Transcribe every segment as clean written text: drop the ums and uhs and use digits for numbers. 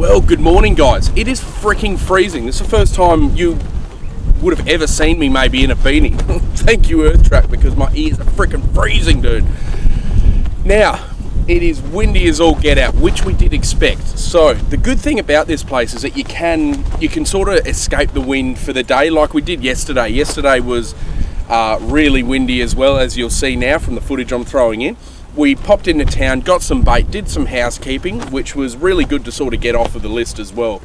Well, good morning guys. It is freaking freezing. This is the first time you would have ever seen me maybe in a beanie. Thank you Earth Track, because my ears are freaking freezing, dude. Now, it is windy as all get out, which we did expect. So the good thing about this place is that you can sort of escape the wind for the day like we did yesterday. Yesterday was really windy as well, as you'll see now from the footage I'm throwing in. We popped into town, got some bait, did some housekeeping, which was really good to sort of get off of the list as well.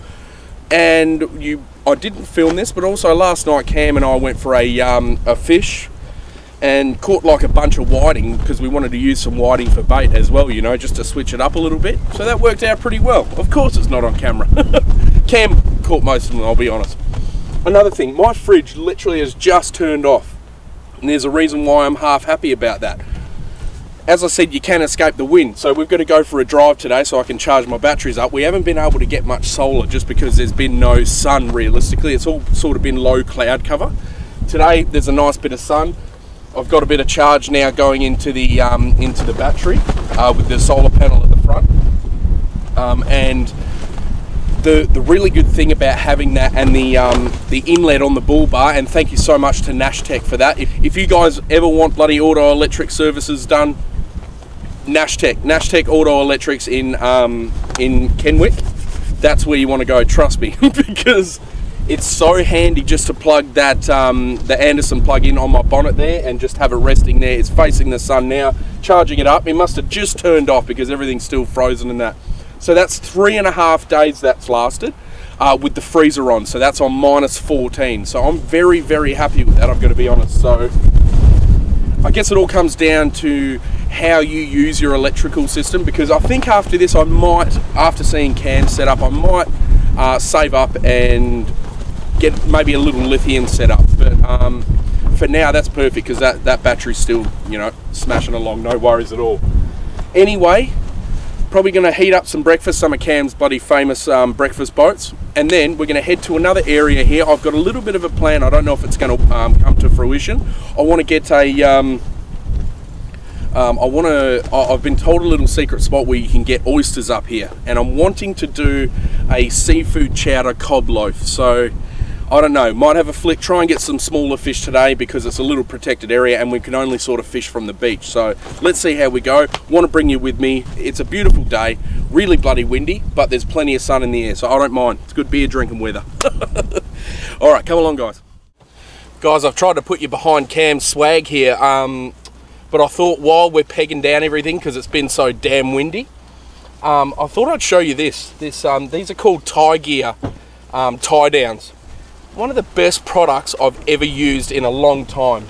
And I didn't film this, but also last night Cam and I went for a fish and caught like a bunch of whiting, because we wanted to use some whiting for bait as well, you know, just to switch it up a little bit. So that worked out pretty well. Of course it's not on camera. Cam caught most of them, I'll be honest. Another thing, my fridge literally has just turned off, and there's a reason why I'm half happy about that. As I said, you can escape the wind, so we've got to go for a drive today so I can charge my batteries up. We haven't been able to get much solar just because there's been no sun realistically. It's all sort of been low cloud cover. Today there's a nice bit of sun. I've got a bit of charge now going into the battery with the solar panel at the front. And the really good thing about having that and the inlet on the bull bar, and thank you so much to Nashtec for that. If you guys ever want bloody auto electric services done, Nashtec Auto Electrics in Kenwick, that's where you want to go, trust me. Because it's so handy just to plug that the Anderson plug in on my bonnet there and just have it resting there. It's facing the sun now, charging it up. It must have just turned off because everything's still frozen and that. So that's 3.5 days that's lasted with the freezer on. So that's on -14. So I'm very, very happy with that, I've got to be honest. So I guess it all comes down to how you use your electrical system, because I think after this I might, after seeing Cam's set up, I might save up and get maybe a little lithium set up. But for now that's perfect, because that battery's still, you know, smashing along, no worries at all. Anyway, probably going to heat up some breakfast, some of Cam's bloody famous breakfast boats, and then we're going to head to another area here. I've got a little bit of a plan. I don't know if it's going to come to fruition. I want to get a I've been told a little secret spot where you can get oysters up here, and I'm wanting to do a seafood chowder cob loaf. So I don't know, might have a flick, try and get some smaller fish today because it's a little protected area and we can only sort of fish from the beach. So let's see how we go. Want to bring you with me. It's a beautiful day, really bloody windy, but there's plenty of sun in the air, so I don't mind. It's good beer drinking weather. All right, come along guys. Guys, I've tried to put you behind Cam's swag here, but I thought while we're pegging down everything, because it's been so damn windy, I thought I'd show you this. These are called tie gear tie downs. One of the best products I've ever used in a long time.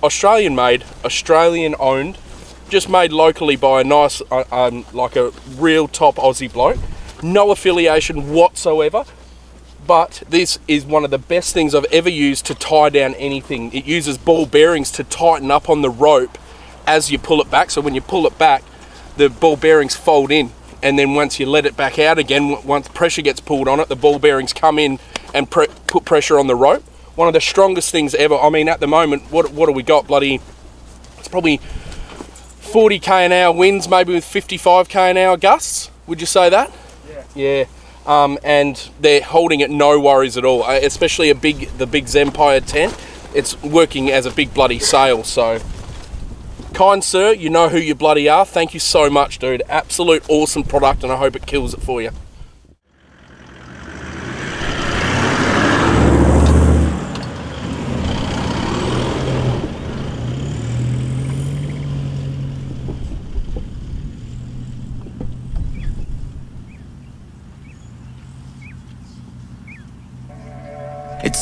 Australian made, Australian owned, just made locally by a nice, like a real top Aussie bloke. No affiliation whatsoever, but this is one of the best things I've ever used to tie down anything. It uses ball bearings to tighten up on the rope as you pull it back. So when you pull it back, the ball bearings fold in, and then once you let it back out again, once pressure gets pulled on it, the ball bearings come in and put pressure on the rope. One of the strongest things ever. I mean, at the moment, what do we got? Bloody, it's probably 40 k/h winds, maybe with 55 k/h gusts. Would you say that? Yeah. Yeah. And they're holding it no worries at all. Especially the big Zempire tent. It's working as a big bloody sail. So, kind sir, you know who you bloody are. Thank you so much, dude. Absolute awesome product, and I hope it kills it for you.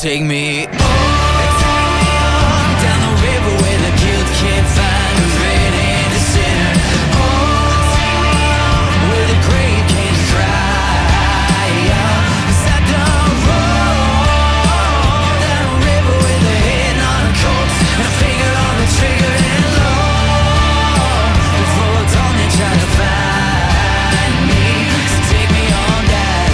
Take me on, down the river where the guilt can't find a red-handed sinner. On, where the grave can't dry. 'Cause I don't roll down the river with a head on a corpse and a finger on the trigger and long before dawn they try to find me. So take me on down.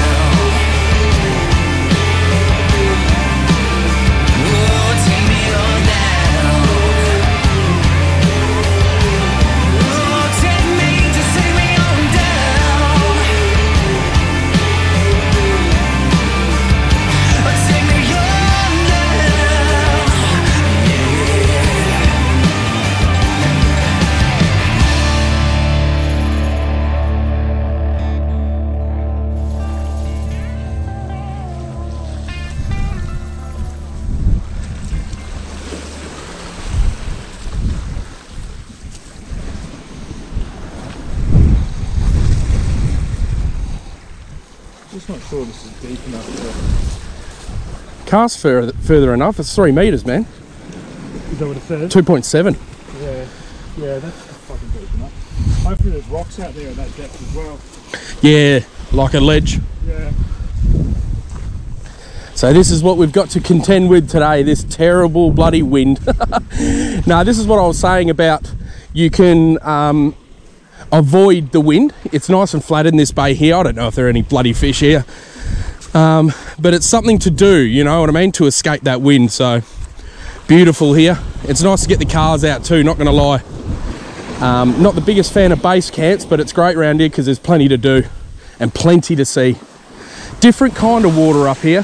Just not sure this is deep enough to... Cast further enough. It's 3 meters, man. Is that what it says? 2.7. Yeah, that's fucking deep enough. Hopefully there's rocks out there at that depth as well. Yeah, like a ledge. Yeah. So this is what we've got to contend with today, this terrible bloody wind. Now, this is what I was saying about you can avoid the wind. It's nice and flat in this bay here. I don't know if there are any bloody fish here. But it's something to do, you know what I mean, to escape that wind. So beautiful here. It's nice to get the cars out too, not gonna lie. Not the biggest fan of base camps, but it's great around here because there's plenty to do and plenty to see. Different kind of water up here.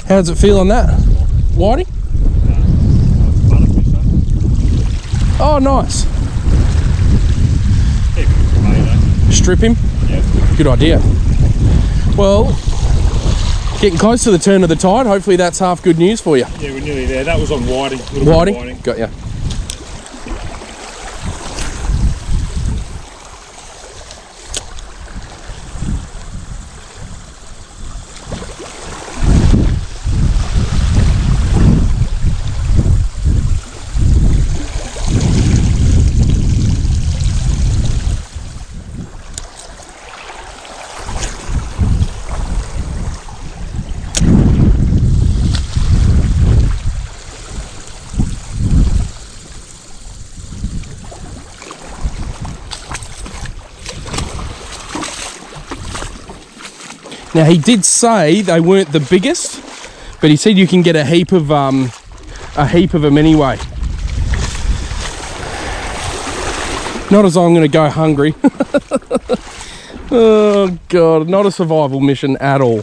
How does it feel on that? Whiting? Oh, nice. Strip him? Yeah. Good idea. Well, getting close to the turn of the tide. Hopefully that's half good news for you. Yeah, we're nearly there. That was on whiting. Whiting? Got ya. Now, he did say they weren't the biggest, but he said you can get a heap of them anyway. Not as I'm going to go hungry. Oh God, not a survival mission at all.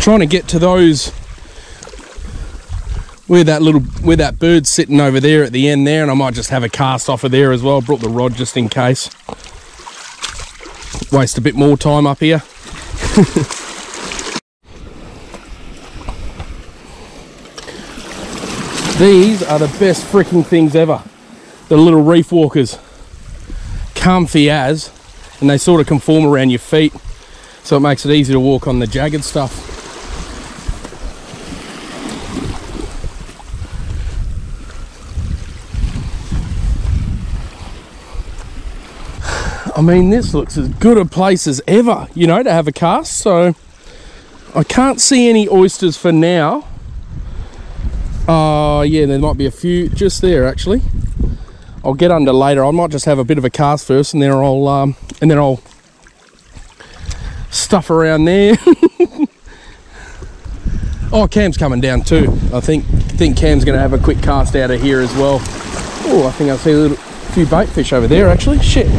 Trying to get to those where that bird's sitting over there at the end there, and I might just have a cast off of there as well. Brought the rod just in case. Waste a bit more time up here. These are the best freaking things ever. The little reef walkers. Comfy as, and they sort of conform around your feet, so it makes it easy to walk on the jagged stuff. I mean, this looks as good a place as ever, you know, to have a cast. So I can't see any oysters for now. Oh yeah, there might be a few just there actually. I'll get under later. I might just have a bit of a cast first, and then I'll stuff around there. Oh, Cam's coming down too. I think Cam's going to have a quick cast out of here as well. Oh, I think I see a few bait fish over there actually. Shit.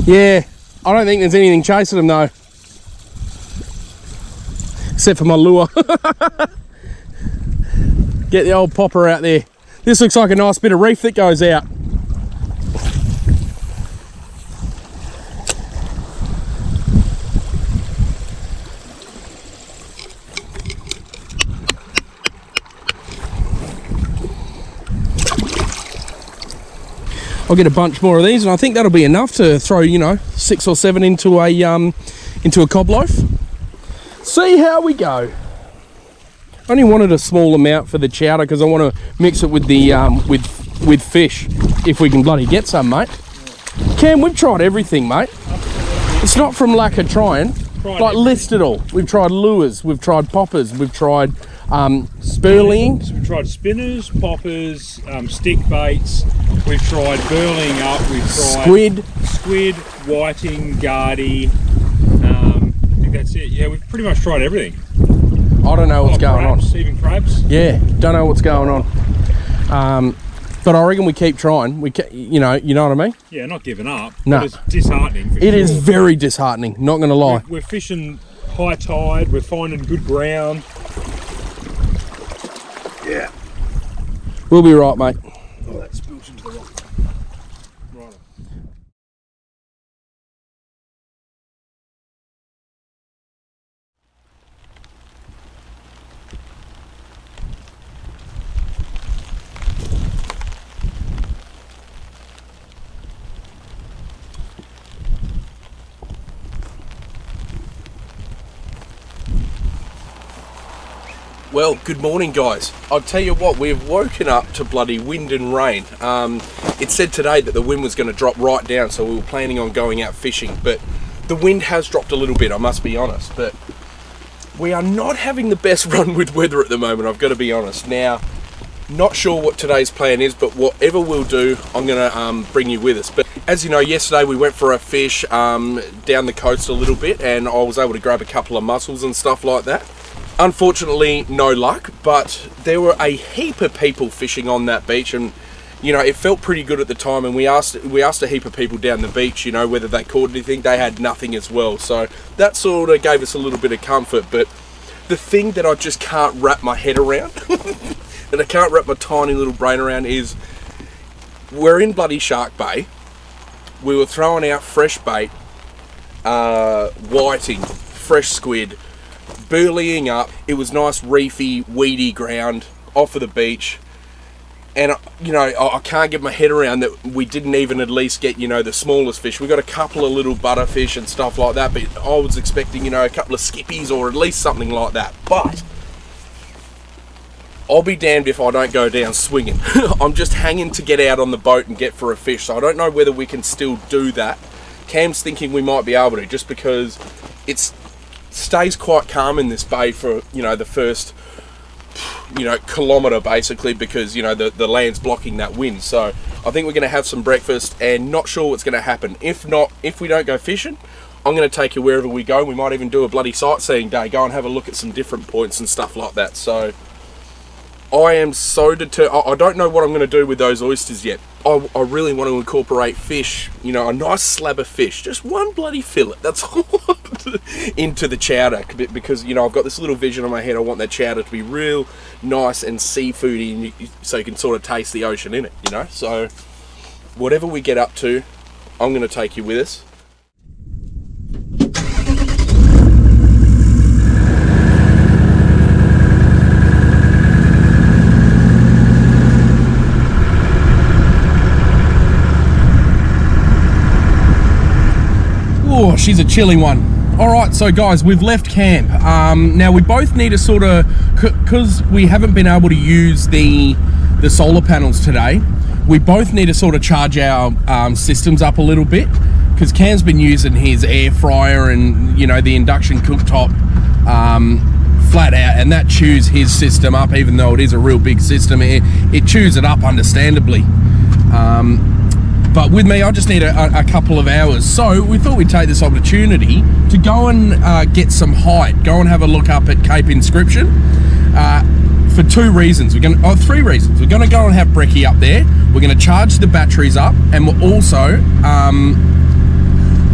Yeah, I don't think there's anything chasing them though. Except for my lure. Get the old popper out there. This looks like a nice bit of reef that goes out. I'll get a bunch more of these, and I think that'll be enough to throw, you know, 6 or 7 into a cob loaf. See how we go. I only wanted a small amount for the chowder because I want to mix it with the with fish, if we can bloody get some, mate. Cam, we've tried everything, mate. It's not from lack of trying. tried like list it all. We've tried lures, we've tried poppers, we've tried spurling. We've tried spinners, poppers, stick baits. We've tried burling up. We've tried squid, whiting, gardy. I think that's it. Yeah, we've pretty much tried everything. I don't know what's going crabs, on. Even crabs. Yeah, don't know what's going on. But I reckon we keep trying. You know what I mean? Yeah, not giving up. No. But it's disheartening. For It sure. is very disheartening. Not going to lie. We're fishing high tide. We're finding good ground. Yeah. We'll be right, mate. Oh, that spilled into the rock. Right. Well, good morning, guys. I'll tell you what, we've woken up to bloody wind and rain. It said today that the wind was going to drop right down, so we were planning on going out fishing, but the wind has dropped a little bit, I must be honest. But we are not having the best run with weather at the moment, I've got to be honest. Now, not sure what today's plan is, but whatever we'll do, I'm going to bring you with us. But as you know, yesterday we went for a fish down the coast a little bit, and I was able to grab a couple of mussels and stuff like that. Unfortunately, no luck, but there were a heap of people fishing on that beach, and you know, it felt pretty good at the time. And we asked a heap of people down the beach, you know, whether they caught anything. They had nothing as well, so that sort of gave us a little bit of comfort. But the thing that I just can't wrap my head around, and I can't wrap my tiny little brain around, is we're in bloody Shark Bay. We were throwing out fresh bait, whiting, fresh squid, burleying up. It was nice reefy, weedy ground off of the beach, and you know, I can't get my head around that we didn't even at least get, you know, the smallest fish. We got a couple of little butterfish and stuff like that, but I was expecting, you know, a couple of skippies or at least something like that. But I'll be damned if I don't go down swinging. I'm just hanging to get out on the boat and get for a fish, so I don't know whether we can still do that. Cam's thinking we might be able to, just because it stays quite calm in this bay for, you know, the first, you know, kilometre basically, because, you know, the land's blocking that wind. So I think we're going to have some breakfast, and not sure what's going to happen. If we don't go fishing, I'm going to take you wherever we go. We might even do a bloody sightseeing day, go and have a look at some different points and stuff like that. So I am so determined. I don't know what I'm going to do with those oysters yet. I really want to incorporate fish, you know, a nice slab of fish, just one bloody fillet, that's all, into the chowder, because, you know, I've got this little vision in my head. I want that chowder to be real nice and seafoody, so you can sort of taste the ocean in it, you know. So whatever we get up to, I'm going to take you with us. Oh, she's a chilly one. All right, so guys, we've left camp. Now we both need to sort of, because we haven't been able to use the solar panels today, we both need to sort of charge our systems up a little bit, because Cam's been using his air fryer and, you know, the induction cooktop flat out, and that chews his system up. Even though it is a real big system, it chews it up understandably. But with me, I just need a couple of hours. So we thought we'd take this opportunity to go and get some height, go and have a look up at Cape Inscription for two reasons. Three reasons. We're gonna go and have brekkie up there. We're gonna charge the batteries up, and we're also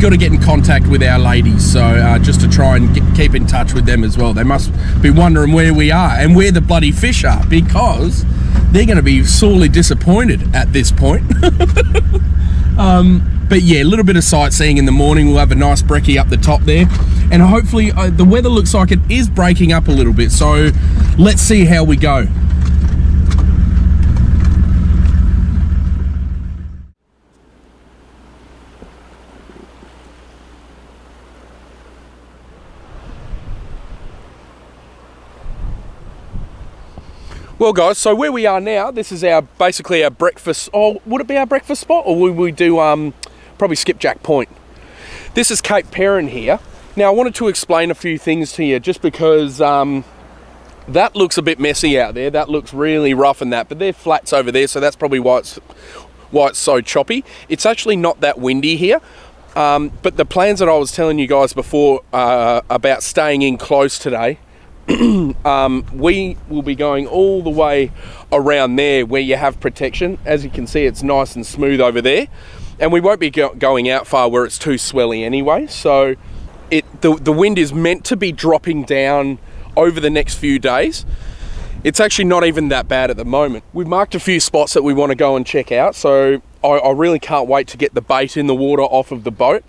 got to get in contact with our ladies. So just to try and keep in touch with them as well. They must be wondering where we are and where the bloody fish are, because they're going to be sorely disappointed at this point. But yeah, a little bit of sightseeing in the morning. We'll have a nice brekkie up the top there, and hopefully the weather looks like it is breaking up a little bit, so let's see how we go. Well guys, so where we are now, this is basically our breakfast, would it be our breakfast spot, or will we do probably Skipjack Point? This is Cape Perrin here, Now I wanted to explain a few things to you, just because that looks a bit messy out there. That looks really rough and that, but they're flats over there, so that's probably why it's so choppy. It's actually not that windy here, but the plans that I was telling you guys before about staying in close today, we will be going all the way around there where you have protection. As you can see, it's nice and smooth over there, and we won't be going out far where it's too swelly anyway. So the wind is meant to be dropping down over the next few days. It's actually not even that bad at the moment. We've marked a few spots that we want to go and check out, so I really can't wait to get the bait in the water off of the boat,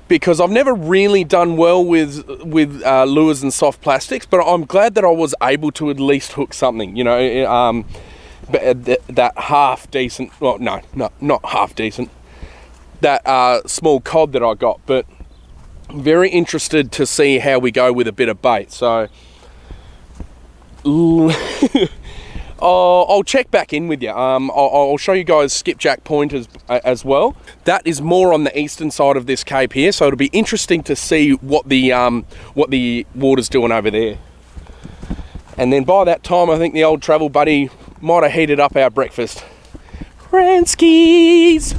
because I've never really done well with lures and soft plastics, but I'm glad that I was able to at least hook something, you know, that half decent, well, no, not half decent, that small cod that I got. But I'm very interested to see how we go with a bit of bait. So I'll check back in with you. I'll show you guys skipjack point as well. That is more on the eastern side of this cape here, so it'll be interesting to see what the water's doing over there. And then by that time, I think the old travel buddy might have heated up our breakfast. Ranskis!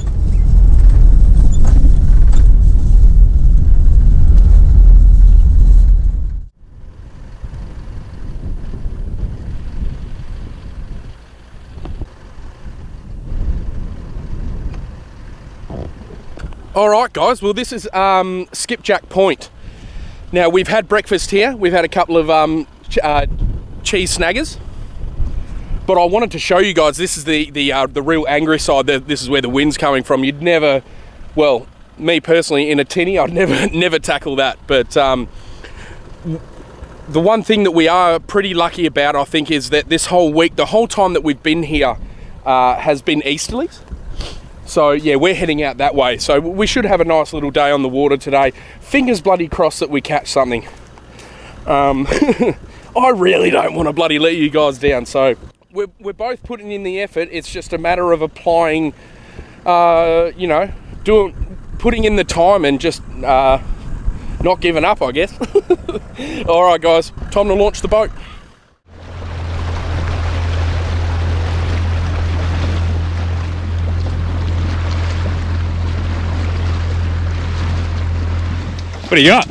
All right, guys, well, this is Skipjack Point. Now, we've had breakfast here. We've had a couple of cheese snaggers, but I wanted to show you guys, this is the real angry side. This is where the wind's coming from. You'd never, well, me personally, in a tinny, I'd never tackle that. But the one thing that we are pretty lucky about, I think, is that this whole week, the whole time that we've been here, has been easterlies. So yeah, we're heading out that way. So we should have a nice little day on the water today. Fingers bloody crossed that we catch something. I really don't want to bloody let you guys down. So we're both putting in the effort. It's just a matter of applying, you know, putting in the time and just not giving up, I guess. All right, guys, time to launch the boat. What do you got?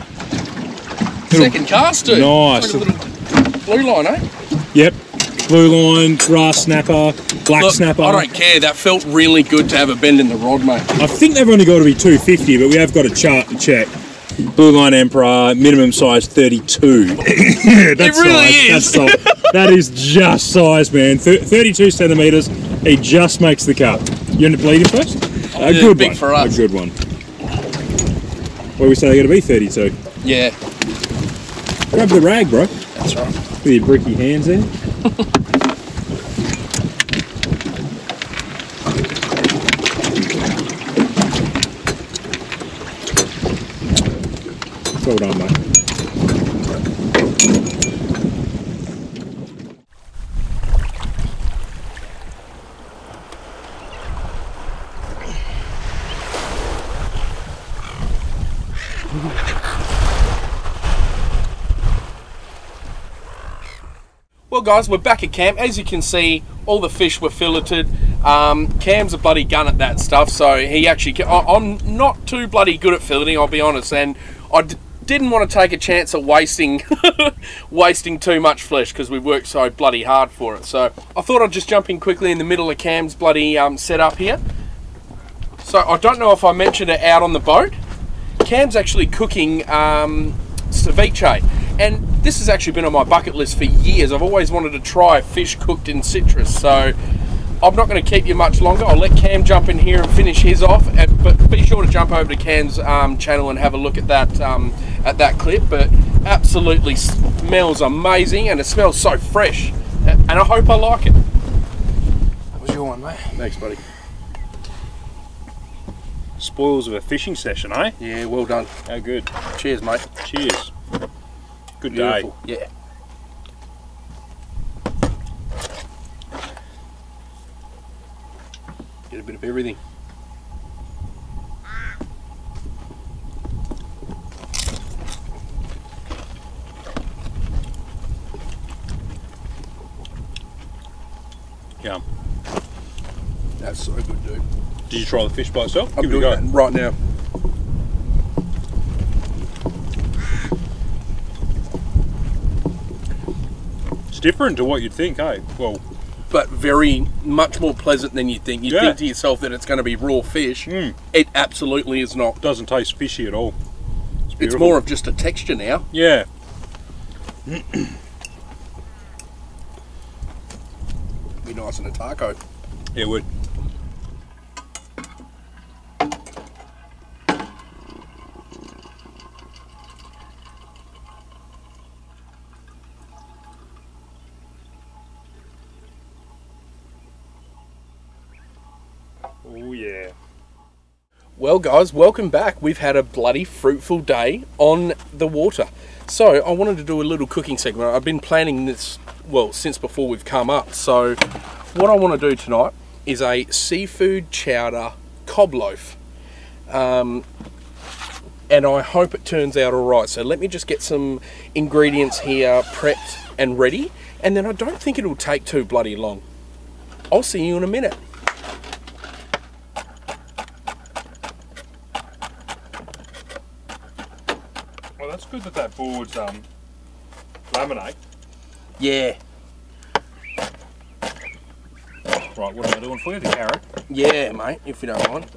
Second cast, dude. Nice. Like a little blue line, eh? Yep. Blue line, grass snapper, black snapper. I don't care. That felt really good to have a bend in the rod, mate. I think they've only got to be 250, but we have got a chart to check. Blue line Emperor, minimum size 32. Yeah, that's it really size. is. That's size. That is just size, man. 32 centimetres. He just makes the cut. You want to bleed him first? A good big one. For us. A good one. What do we say? They're going to be 32. Yeah. Grab the rag, bro. That's right. With your bricky hands there. Well done, mate. Well, guys, we're back at camp. As you can see, all the fish were filleted. Cam's a bloody gun at that stuff, so he actually... I'm not too bloody good at filleting, I'll be honest, and I didn't want to take a chance at wasting too much flesh because we worked so bloody hard for it. So I thought I'd just jump in quickly in the middle of Cam's bloody setup here. So I don't know if I mentioned it out on the boat. Cam's actually cooking ceviche, and this has actually been on my bucket list for years. I've always wanted to try fish cooked in citrus, so I'm not going to keep you much longer. I'll let Cam jump in here and finish his off, but be sure to jump over to Cam's channel and have a look at that clip. But absolutely smells amazing, and it smells so fresh, and I hope I like it. That was your one, mate. Thanks, buddy. Spoils of a fishing session, eh? Yeah, well done. How good. Cheers, mate. Cheers. Good Beautiful. day. Yeah. Get a bit of everything. Yum. That's so good, dude. Did you try the fish by itself? I'm Give it a doing go. that right now. It's different to what you'd think, hey? Well, But very much more pleasant than you think. You Yeah. think to yourself that it's going to be raw fish. It absolutely is not. doesn't taste fishy at all. It's beautiful. more of just a texture now. Yeah. Be nice in a taco. It would. Oh yeah. Well guys, welcome back. We've had a bloody fruitful day on the water. So I wanted to do a little cooking segment. I've been planning this, well, since before we've come up. So what I want to do tonight is a seafood chowder cob loaf. And I hope it turns out alright. So let me just get some ingredients here prepped and ready. And then I don't think it'll take too bloody long. I'll see you in a minute. Well, that's good that that board's laminate. Yeah. Right, what am I doing for you? The carrot. Yeah, mate, if you don't mind.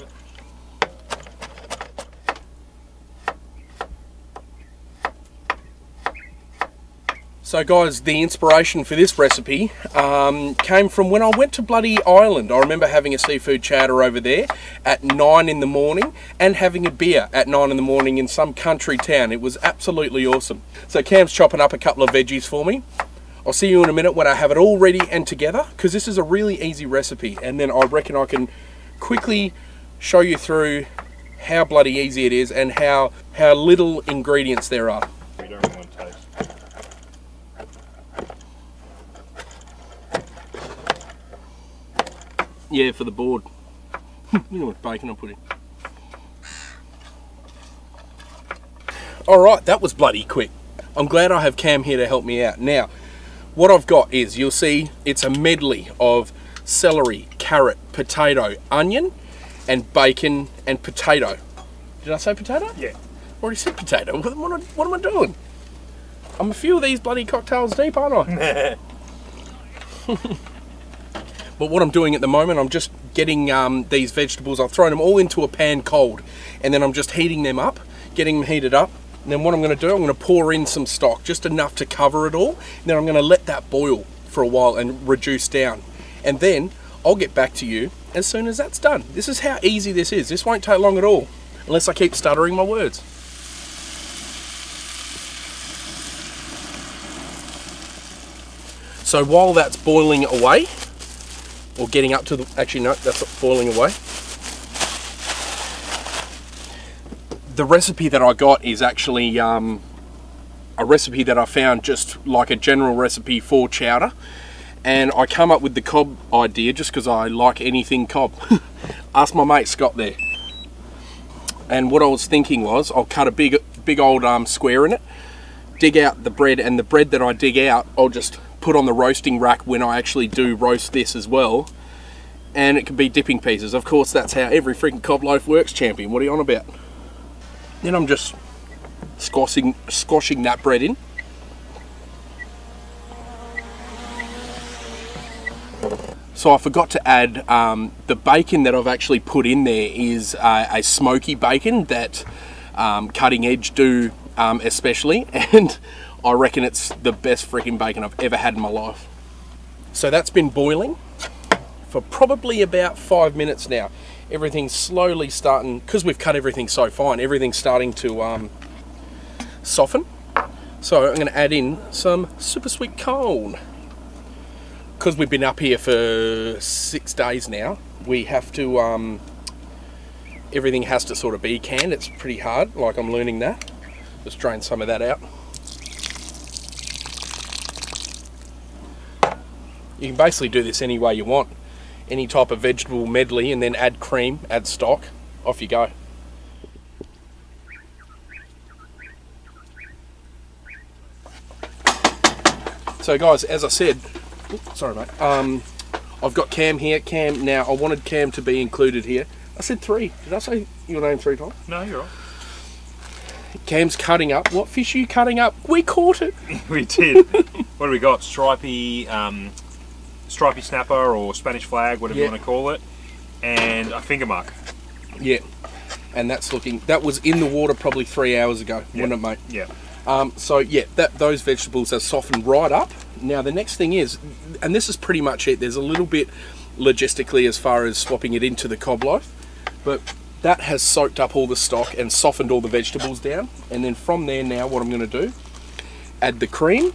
So guys, the inspiration for this recipe came from when I went to bloody Ireland. I remember having a seafood chowder over there at 9 in the morning and having a beer at 9 in the morning in some country town. It was absolutely awesome. So Cam's chopping up a couple of veggies for me. I'll see you in a minute when I have it all ready and together, because this is a really easy recipe, and then I reckon I can quickly show you through how bloody easy it is and how little ingredients there are. We don't really want to taste. Yeah, for the board. You know what bacon I put in. Alright, that was bloody quick. I'm glad I have Cam here to help me out. Now, what I've got is, you'll see, it's a medley of celery, carrot, potato, onion, and bacon and potato. Did I say potato? Yeah. I already said potato. What am I doing? I'm a few of these bloody cocktails deep, aren't I? But what I'm doing at the moment, I'm just getting these vegetables, I've thrown them all into a pan cold, and then I'm just heating them up, getting them heated up. And then what I'm going to do, I'm going to pour in some stock, just enough to cover it all. And then I'm going to let that boil for a while and reduce down. And then I'll get back to you as soon as that's done. This is how easy this is. This won't take long at all, unless I keep stuttering my words. So while that's boiling away, or getting up to the, actually no, that's not boiling away. The recipe that I got is actually a recipe that I found, just like a general recipe for chowder. And I come up with the cob idea just because I like anything cob. Ask my mate Scott there. And what I was thinking was, I'll cut a big old square in it, dig out the bread, and the bread that I dig out, I'll just put on the roasting rack when I actually do roast this as well. And it can be dipping pieces. Of course, that's how every freaking cob loaf works, champion. What are you on about? Then I'm just squashing that bread in. So I forgot to add the bacon that I've actually put in there is a smoky bacon that Cutting Edge do especially, and I reckon it's the best freaking bacon I've ever had in my life. So that's been boiling for probably about 5 minutes now. Everything's slowly starting, because we've cut everything so fine, everything's starting to soften. So I'm going to add in some super sweet corn. Because we've been up here for 6 days now, we have to, everything has to sort of be canned. It's pretty hard, like I'm learning that. Just drain some of that out. You can basically do this any way you want. Any type of vegetable medley, and then add cream, add stock, off you go. So guys, as I said, sorry mate, I've got Cam here. Cam, now I wanted Cam to be included here. I said 3. Did I say your name 3 times? No, you're right. Cam's cutting up. What fish are you cutting up? We caught it. We did. What do we got? Stripy snapper or Spanish flag, whatever you want to call it, and a finger mark. Yeah, and that was in the water probably 3 hours ago, wasn't it, mate? Yeah. So yeah, those vegetables are softened right up. Now the next thing is, and this is pretty much it. There's a little bit logistically as far as swapping it into the cob loaf, but that has soaked up all the stock and softened all the vegetables down. And then from there now, what I'm going to do, add the cream,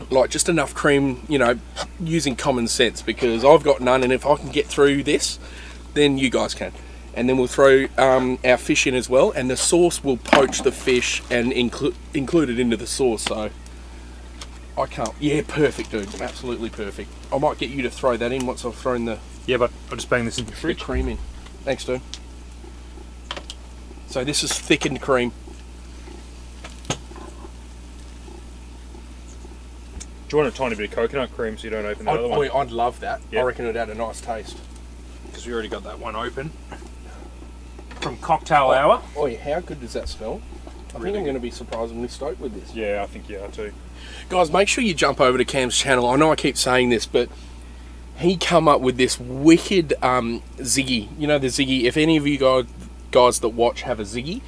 like just enough cream, you know, using common sense, because I've got none, and if I can get through this, then you guys can. And then we'll throw our fish in as well, and the sauce will poach the fish and include it into the sauce. So I can't. Yeah, perfect, dude. Absolutely perfect. I might get you to throw that in once I've thrown the but I'll just bang this in the fridge. cream in. Thanks, dude. So this is thickened cream. Do you want a tiny bit of coconut cream so you don't open the other one? I'd love that. Yep. I reckon it'd add a nice taste. Because we already got that one open. From Cocktail Hour. Oh yeah, how good does that smell? I think I'm going to be surprisingly stoked with this. Yeah, I think you are too. Guys, make sure you jump over to Cam's channel. I know I keep saying this, but he come up with this wicked Ziggy. You know the Ziggy? If any of you guys that watch have a Ziggy,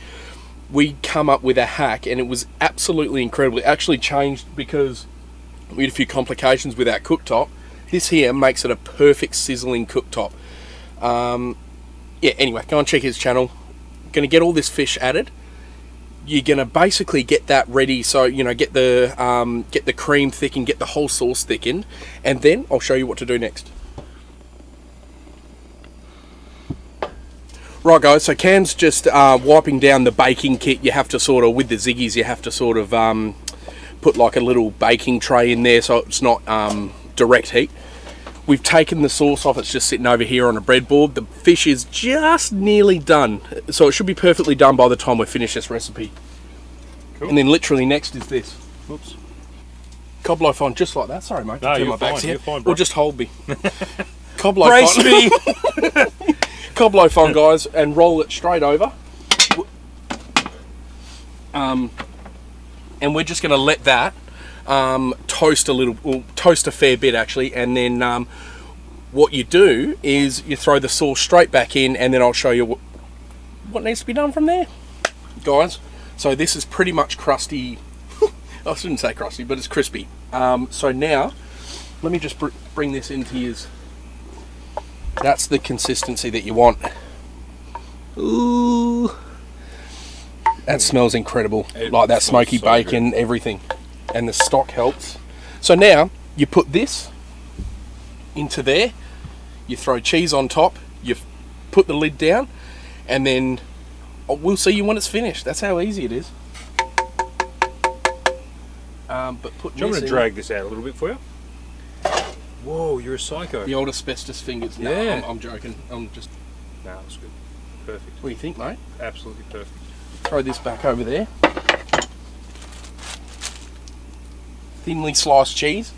we come up with a hack, and it was absolutely incredible. It actually changed because we had a few complications with our cooktop. This here makes it a perfect sizzling cooktop. Yeah, anyway, go and check his channel. Going to get all this fish added. You're going to basically get that ready, so you know, get the cream thickened, get the whole sauce thickened, and then I'll show you what to do next. Right guys, so Cam's just wiping down the baking kit. You have to sort of, with the Ziggies, you have to sort of put like a little baking tray in there so it's not direct heat. We've taken the sauce off, it's just sitting over here on a breadboard. The fish is just nearly done, so it should be perfectly done by the time we finish this recipe. Cool. And then literally next is this. Oops. Cob loaf on, just like that. Sorry mate, No, turn you're my back's fine, here. you're fine, bro. Or just hold me. Cob loaf on. me! Cob loaf on, guys, and roll it straight over. And we're just going to let that toast a little, well, toast a fair bit actually, and then what you do is you throw the sauce straight back in, and then I'll show you what needs to be done from there, guys. So this is pretty much crusty. I shouldn't say crusty, but it's crispy. So now let me just bring this into yours. That's the consistency that you want. Ooh, that smells incredible. Like that smoky bacon, everything. And the stock helps. So now you put this into there, you throw cheese on top, you put the lid down, and then we'll see you when it's finished. That's how easy it is. But put. Do you want me to drag this out a little bit for you? Whoa, you're a psycho. The old asbestos fingers. No, Yeah. I'm joking. I'm just. No, that's good. Perfect. What do you think, mate? Absolutely perfect. Throw this back over there. Thinly sliced cheese,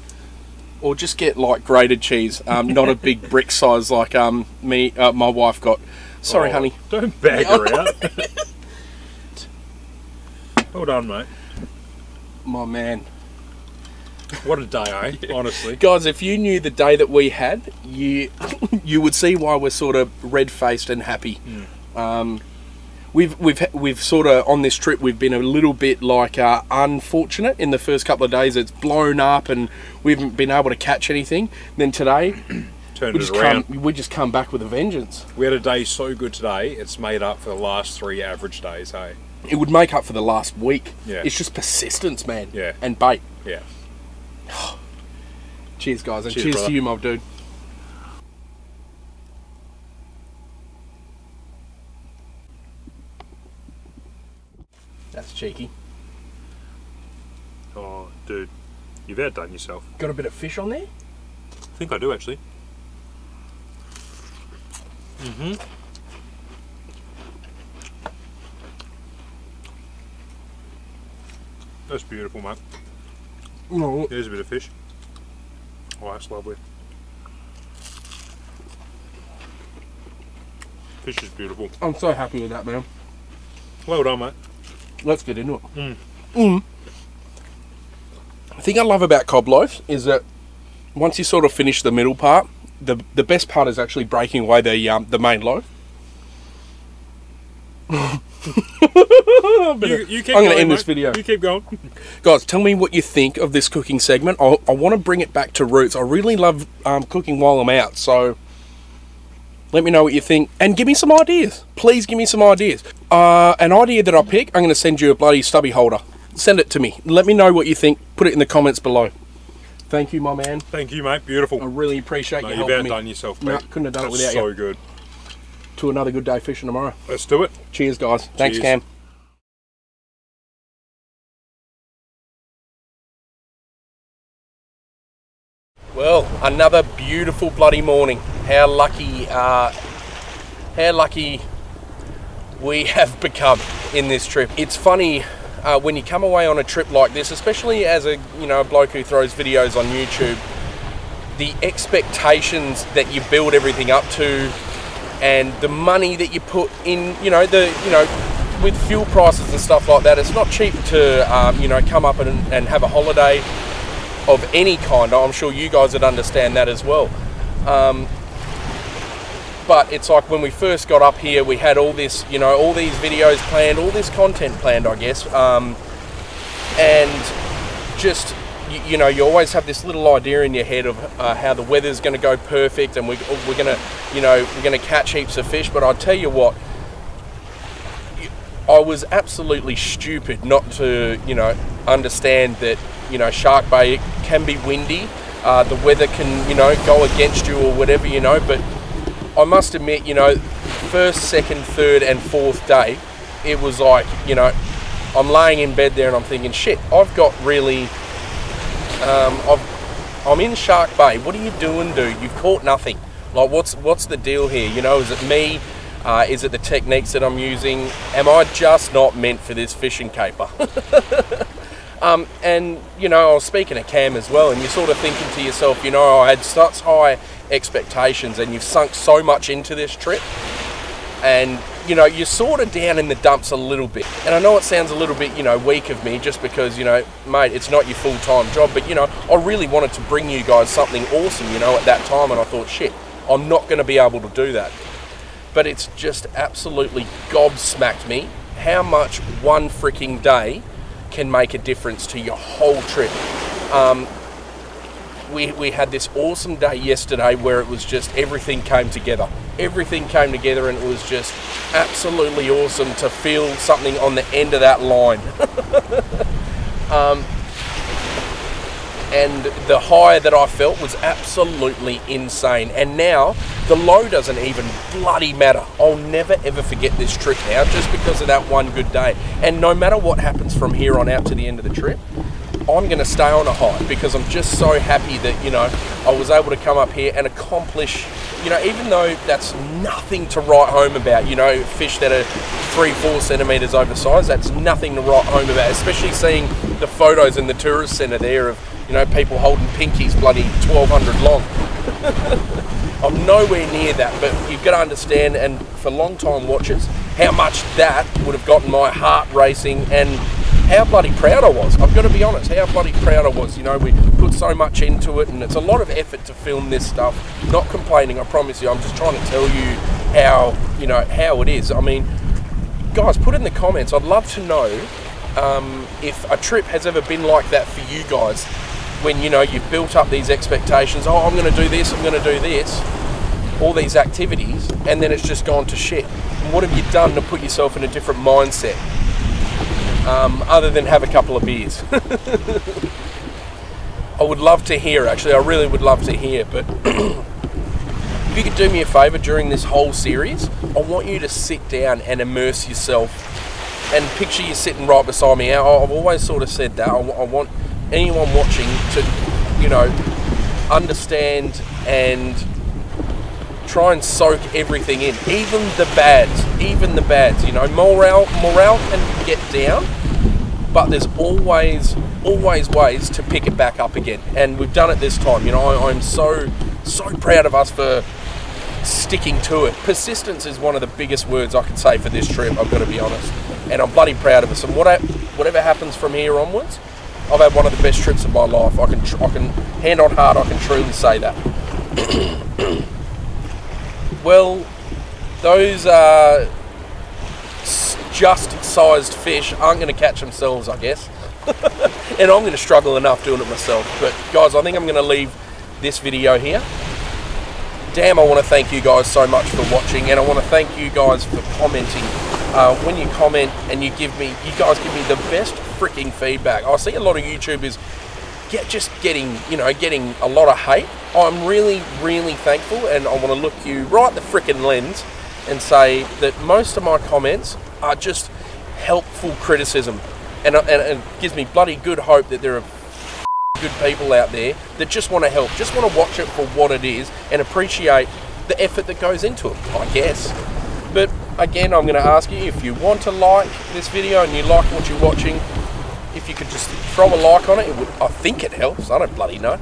or just get like grated cheese, not a big brick size like my wife got. Sorry, honey. Don't bag her out. Well done, mate. My man. What a day, eh? Honestly. Guys, if you knew the day that we had, you would see why we're sort of red-faced and happy. We've sort of, on this trip, we've been a little bit like unfortunate in the first couple of days. It's blown up and we haven't been able to catch anything. Then today, we just come back with a vengeance. We had a day so good today, it's made up for the last 3 average days, hey? It would make up for the last week. Yeah. It's just persistence, man. Yeah. And bait. Yeah. Cheers, guys, and Cheers, cheers brother. to you, my dude. That's cheeky. Oh, dude. You've outdone yourself. Got a bit of fish on there? I think I do, actually. That's beautiful, mate. No. There's a bit of fish. Oh, that's lovely. Fish is beautiful. I'm so happy with that, man. Well done, mate. Let's get into it. The thing I love about cob loaves is that once you sort of finish the middle part, the best part is actually breaking away the main loaf. You keep I'm going going, to end mate. this video. You keep going. Guys, tell me what you think of this cooking segment. I want to bring it back to roots. I really love cooking while I'm out, so let me know what you think and give me some ideas. Please give me some ideas. An idea that I pick, I'm going to send you a bloody stubby holder. Send it to me. Let me know what you think. Put it in the comments below. Thank you, my man. Thank you, mate. Beautiful. I really appreciate you You've helping me. outdone yourself, No, mate. couldn't have done it without so you. good. To another good day fishing tomorrow. Let's do it. Cheers, guys. Thanks, Cheers. Cam. Well, another beautiful bloody morning. How lucky we have become in this trip. It's funny when you come away on a trip like this, especially as a bloke who throws videos on YouTube, the expectations that you build everything up to, and the money that you put in, with fuel prices and stuff like that. It's not cheap to come up and have a holiday of any kind. I'm sure you guys would understand that as well. But it's like when we first got up here, we had all this, all these videos planned, all this content planned, I guess. And just, you always have this little idea in your head of how the weather's going to go perfect, and we're going to catch heaps of fish. But I tell you what, I was absolutely stupid not to, understand that, Shark Bay can be windy. The weather can, go against you or whatever, but I must admit, first, second, third and fourth day, it was like, I'm laying in bed there and I'm thinking, shit, I've got really, I'm in Shark Bay. What are you doing, dude? You've caught nothing. Like, what's the deal here? Is it me? Is it the techniques that I'm using? Am I just not meant for this fishing caper? And, I was speaking to Cam as well, and you're sort of thinking to yourself, I had such high expectations, and you've sunk so much into this trip, and, you're sort of down in the dumps a little bit. And I know it sounds a little bit, weak of me, just because, mate, it's not your full-time job, but, I really wanted to bring you guys something awesome, at that time, and I thought, shit, I'm not going to be able to do that. But it's just absolutely gobsmacked me how much one freaking day can make a difference to your whole trip. We had this awesome day yesterday where it was just everything came together. Everything came together, and it was just absolutely awesome to feel something on the end of that line. And the high that I felt was absolutely insane. And now the low doesn't even bloody matter. I'll never ever forget this trip now, just because of that one good day. And no matter what happens from here on out to the end of the trip, I'm going to stay on a high, because I'm just so happy that, I was able to come up here and accomplish, even though that's nothing to write home about, fish that are 3-4 centimetres oversized, that's nothing to write home about, especially seeing the photos in the tourist centre there of, people holding pinkies bloody 1,200 long. I'm nowhere near that, but you've got to understand, and for long-time watchers, how much that would have gotten my heart racing, and how bloody proud I was. I've got to be honest, how bloody proud I was. We put so much into it, and it's a lot of effort to film this stuff. Not complaining, I promise you. I'm just trying to tell you how, how it is. I mean, guys, put in the comments. I'd love to know if a trip has ever been like that for you guys, when, you've built up these expectations. Oh, I'm going to do this, I'm going to do this, all these activities, and then it's just gone to shit. And what have you done to put yourself in a different mindset? Other than have a couple of beers. I would love to hear, actually, I really would love to hear, but if you could do me a favour during this whole series, I want you to sit down and immerse yourself, and picture you sitting right beside me. I've always sort of said that, I want anyone watching to, understand and try and soak everything in, even the bads, morale can get down, but there's always ways to pick it back up again, and we've done it this time. I'm so proud of us for sticking to it. Persistence is one of the biggest words I can say for this trip, I've got to be honest. And I'm bloody proud of us. And whatever happens from here onwards, I've had one of the best trips of my life. I can hand on heart, I can truly say that. Well, those just sized fish aren't going to catch themselves, I guess. And I'm going to struggle enough doing it myself. But guys, I think I'm going to leave this video here. Damn, I want to thank you guys so much for watching, and I want to thank you guys for commenting. When you comment and you guys give me the best freaking feedback. I see a lot of YouTubers getting a lot of hate. I'm really, really thankful, and I want to look you right in the freaking lens and say that most of my comments are just helpful criticism, and it gives me bloody good hope that there are good people out there that just want to help, just want to watch it for what it is and appreciate the effort that goes into it, I guess. But again, I'm going to ask you, if you want to like this video and you like what you're watching, if you could just throw a like on it, I think it helps. I don't bloody know.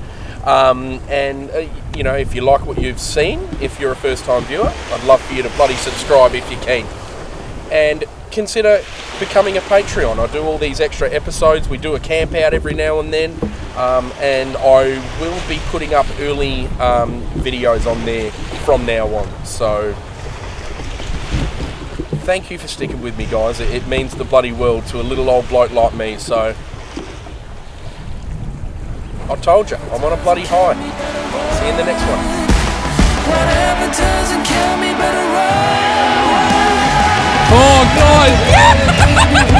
You know, if you like what you've seen, if you're a first-time viewer, I'd love for you to bloody subscribe if you can. And consider becoming a Patreon. I do all these extra episodes. We do a camp out every now and then. And I will be putting up early videos on there from now on. So thank you for sticking with me, guys. It means the bloody world to a little old bloke like me. So I told you, I'm on a bloody high. See you in the next one. Whatever doesn't kill me, better run. Oh, guys!